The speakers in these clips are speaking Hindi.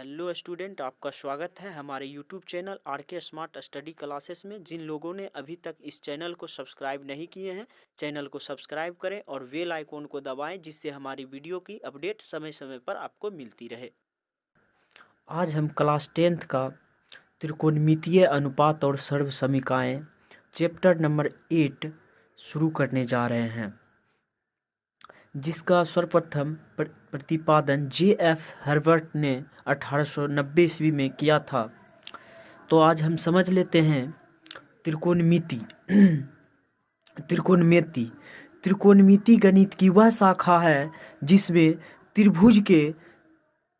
हेलो स्टूडेंट, आपका स्वागत है हमारे YouTube channel RK smart study classes में। जिन लोगों ने अभी तक इस चैनल को सब्सक्राइब नहीं किए हैं, चैनल को सब्सक्राइब करें और बेल आइकॉन को दबाएं, जिससे हमारी वीडियो की अपडेट समय समय पर आपको मिलती रहे। आज हम क्लास 10th का त्रिकोणमितीय अनुपात और सर्वसमीकाएँ चैप्टर नंबर 8 शुरू करने जा रहे हैं, जिसका सर्वप्रथम प्रतिपादन J.F. हर्बर्ट ने 1890 ईस्वी में किया था। तो आज हम समझ लेते हैं त्रिकोणमिति। त्रिकोणमिति गणित की वह शाखा है जिसमें त्रिभुज के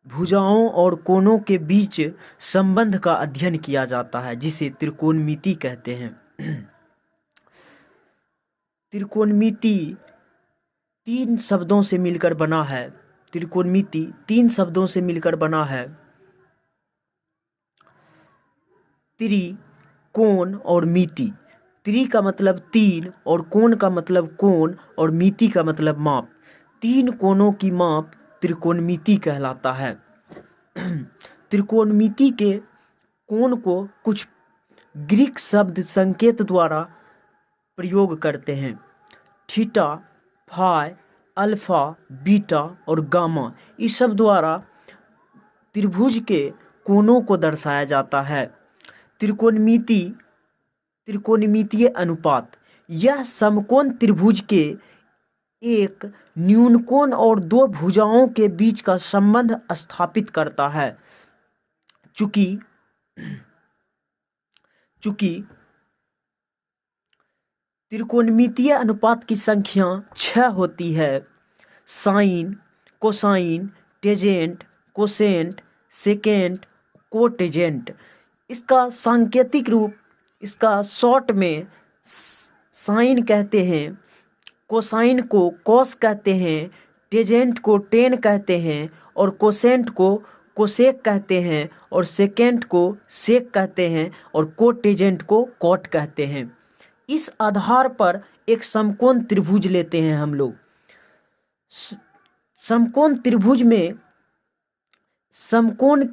भुजाओं और कोणों के बीच संबंध का अध्ययन किया जाता है, जिसे त्रिकोणमिति कहते हैं। त्रिकोणमिति 3 शब्दों से मिलकर बना है। त्रिकोणमिति 3 शब्दों से मिलकर बना है। त्रि कोण और मिति। त्रि का मतलब 3 और कोण का मतलब कोण और मिति का मतलब माप। 3 कोणों की माप त्रिकोणमिति कहलाता है। त्रिकोणमिति के कोण को कुछ ग्रीक शब्द संकेत द्वारा प्रयोग करते हैं। थीटा, फाई, अल्फा, बीटा और गामा, इस सब द्वारा त्रिभुज के कोणों को दर्शाया जाता है। त्रिकोणमितीय अनुपात, यह समकोण त्रिभुज के एक न्यूनकोण और 2 भुजाओं के बीच का संबंध स्थापित करता है। चूंकि त्रिकोणमितीय अनुपात की संख्या 6 होती है। Sine, cosine, tangent, cosecant, secant, cotangent. इसका सांकेतिक रूप, इसका शॉर्ट में साइन कहते हैं, कोसाइन को कॉस कहते हैं, टेजेंट को टेन कहते हैं और कोसेंट को कोसेक कहते हैं और सेकेंट को सेक कहते हैं और कोटेजेंट को कॉट कहते हैं। इस आधार पर एक समकोण त्रिभुज लेते हैं हम लोग। समकोण त्रिभुज में समकोण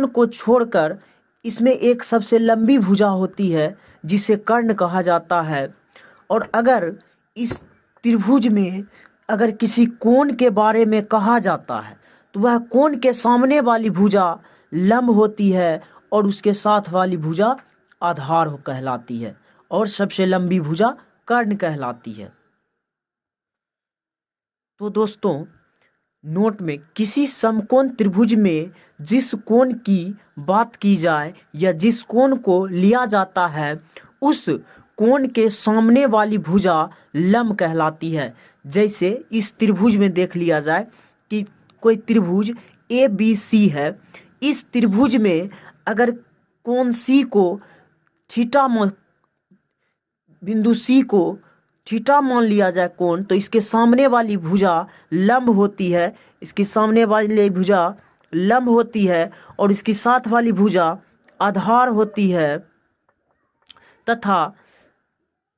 को छोड़कर इसमें एक सबसे लंबी भुजा होती है जिसे कर्ण कहा जाता है। और अगर इस त्रिभुज में अगर किसी कोण के बारे में कहा जाता है तो वह कोण के सामने वाली भुजा लंब होती है और उसके साथ वाली भुजा आधार कहलाती है और सबसे लंबी भुजा कर्ण कहलाती है। तो दोस्तों, नोट में किसी समकोण त्रिभुज में जिस कोण की बात की जाए या जिस कोण को लिया जाता है, उस कोण के सामने वाली भुजा लंब कहलाती है। जैसे इस त्रिभुज में देख लिया जाए कि कोई त्रिभुज ABC है। इस त्रिभुज में अगर कोण C को थीटा बिंदु C को थीटा मान लिया जाए कोण, तो इसके सामने वाली भुजा लंब होती है, इसकी सामने वाली भुजा लंब होती है और इसकी साथ वाली भुजा आधार होती है तथा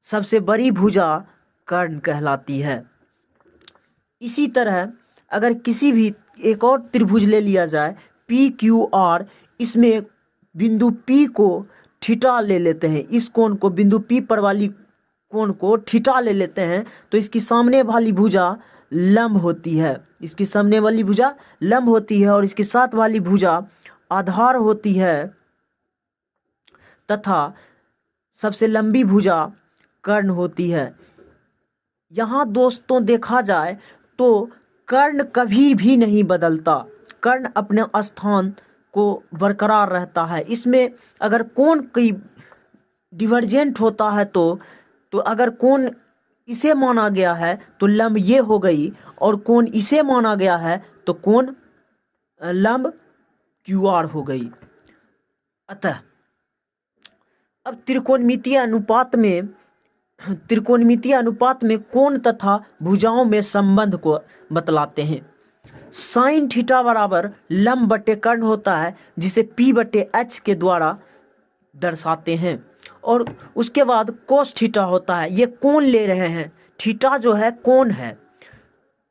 सबसे बड़ी भुजा कर्ण कहलाती है। इसी तरह अगर किसी भी एक और त्रिभुज ले लिया जाए PQR, इसमें बिंदु P को थीटा ले लेते हैं, इस कोण को बिंदु P पर वाली कोण को थीटा ले लेते हैं, तो इसकी सामने वाली भुजा लंब होती है, इसकी सामने वाली भुजा लंब होती है और इसके साथ वाली भुजा आधार होती है तथा सबसे लंबी भुजा कर्ण होती है। यहाँ दोस्तों देखा जाए तो कर्ण कभी भी नहीं बदलता, कर्ण अपने स्थान को बरकरार रहता है। इसमें अगर कोण की डिवर्जेंट होता है तो अगर कोण इसे माना गया है तो लंब ये हो गई, और कोण इसे माना गया है तो कोण लंब QR हो गई। अतः अब त्रिकोणमितीय अनुपात में कोण तथा भुजाओं में संबंध को बतलाते हैं। साइन थीटा बराबर लंब बटे कर्ण होता है, जिसे P/H के द्वारा दर्शाते हैं। और उसके बाद कोस थीटा होता है, ये कोण ले रहे हैं, थीटा जो है कोण है,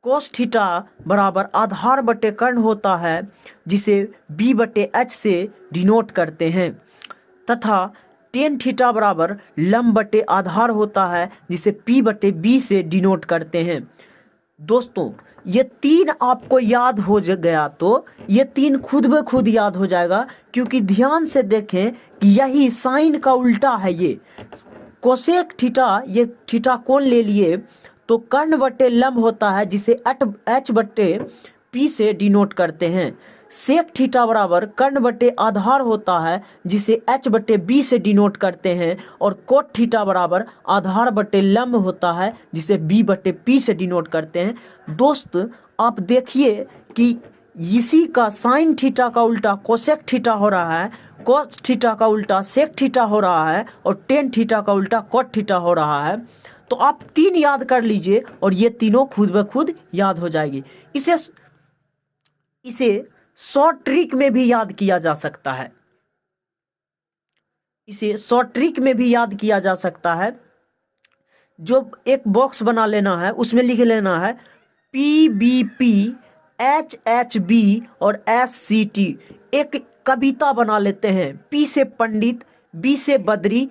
कोस थीटा बराबर आधार बटे कर्ण होता है जिसे b बटे h से डिनोट करते हैं, तथा टेन थीटा बराबर लंब बटे आधार होता है जिसे p बटे b से डिनोट करते हैं। दोस्तों ये तीन आपको याद हो गया तो ये तीन खुद ब खुद याद हो जाएगा, क्योंकि ध्यान से देखें कि यही साइन का उल्टा है। ये कोसेक थीटा, ये थीटा कोण ले लिए तो कर्ण बटे लंब होता है जिसे h बटे p से डिनोट करते हैं। सेक थीटा बराबर कर्ण बटे आधार होता है जिसे h बटे b से डिनोट करते हैं, और कोट थीटा बराबर आधार बटे लंब होता है जिसे b बटे p से डिनोट करते हैं। दोस्त आप देखिए कि इसी का साइन थीटा का उल्टा कोसेक थीटा हो रहा है, कोस थीटा का उल्टा सेक थीटा हो रहा है, और टेन थीटा का उल्टा कोट थीटा हो रहा है। तो आप तीन याद कर लीजिए और ये तीनों खुद ब खुद याद हो जाएगी। इसे शॉर्ट ट्रिक में भी याद किया जा सकता है। इसे शॉर्ट ट्रिक में भी याद किया जा सकता है। जो एक बॉक्स बना लेना है, उसमें लिख लेना है PBP HHB और SCT। एक कविता बना लेते हैं। P से पंडित, B से बद्री,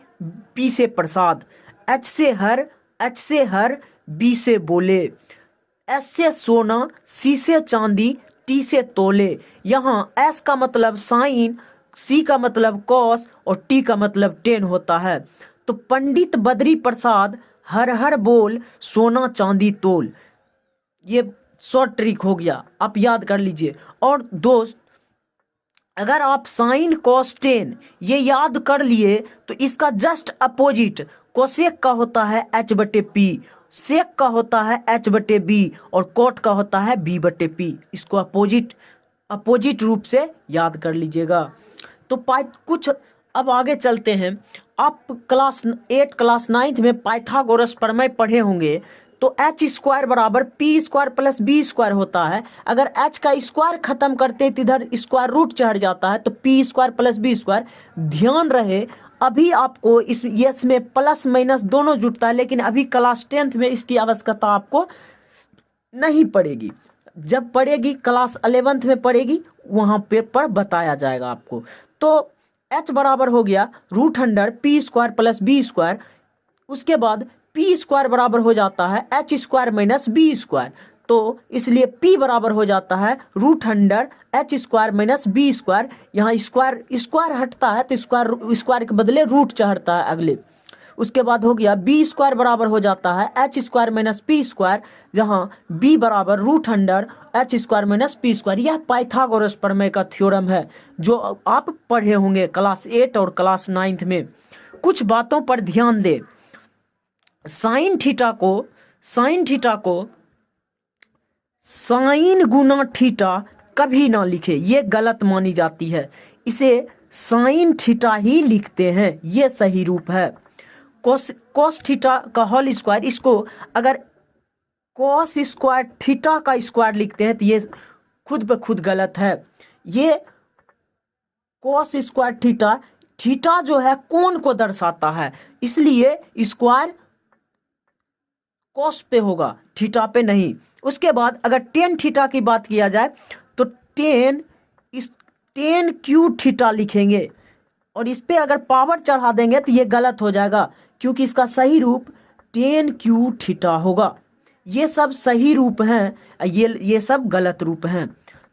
P से प्रसाद, H से हर, B से बोले, S से सोना, C से चांदी, T से तोले। यहाँ S का मतलब साइन, C का मतलब कॉस और T का मतलब टेन होता है। तो पंडित बद्री प्रसाद हर बोल, सोना चांदी तोल। ये शॉर्ट ट्रिक हो गया, आप याद कर लीजिए। और दोस्त अगर आप साइन कॉस टेन ये याद कर लिए तो इसका जस्ट अपोजिट कोसेक का होता है h बटे p, सेक का होता है h बटे b, और कोट का होता है b बटे p। इसको अपोजिट रूप से याद कर लीजिएगा। तो कुछ अब आगे चलते हैं। आप क्लास 8 क्लास 9 में पाइथागोरस प्रमेय पढ़े होंगे। तो एच स्क्वायर बराबर P square plus B square होता है। अगर एच का स्क्वायर खत्म करते तो इधर स्क्वायर रूट चढ़ जाता है, तो P square plus B square. ध्यान रहे अभी आपको इसमें प्लस माइनस दोनों जुटता है, लेकिन अभी क्लास 10th में इसकी आवश्यकता आपको नहीं पड़ेगी। जब पड़ेगी क्लास 11th में पड़ेगी, वहाँ पर बताया जाएगा आपको। तो एच बराबर हो गया √100 P square plus B square. उसके बाद पी स्क्वायर बराबर हो जाता है H square minus B square. तो इसलिए P बराबर हो जाता है √100 H square minus B square. यहाँ स्क्वायर हटता है तो स्क्वायर के बदले रूट चढ़ता है अगले। उसके बाद हो गया बी स्क्वायर बराबर हो जाता है H square minus P square, जहाँ बी बराबर √100 H square minus P square. यह पाइथागोरस प्रमेय का थ्योरम है जो आप पढ़े होंगे क्लास 8 और क्लास 9 में। कुछ बातों पर ध्यान दें। साइन थीटा को साइन गुना थीटा कभी ना लिखे, ये गलत मानी जाती है। इसे साइन थीटा ही लिखते हैं, ये सही रूप है। कोस थीटा का होल स्क्वायर, इसको अगर कोस स्क्वायर थीटा का स्क्वायर लिखते हैं तो ये खुद ब खुद गलत है। ये कोस स्क्वायर थीटा जो है कोण को दर्शाता है, इसलिए स्क्वायर कोस पे होगा, थीटा पे नहीं। उसके बाद अगर टेन थीटा की बात किया जाए तो टेन क्यू थीटा लिखेंगे, और इस पे अगर पावर चढ़ा देंगे तो ये गलत हो जाएगा, क्योंकि इसका सही रूप टेन क्यू थीटा होगा। ये सब सही रूप हैं, ये सब गलत रूप हैं।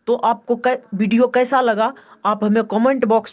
तो आपको वीडियो कैसा लगा आप हमें कमेंट बॉक्स में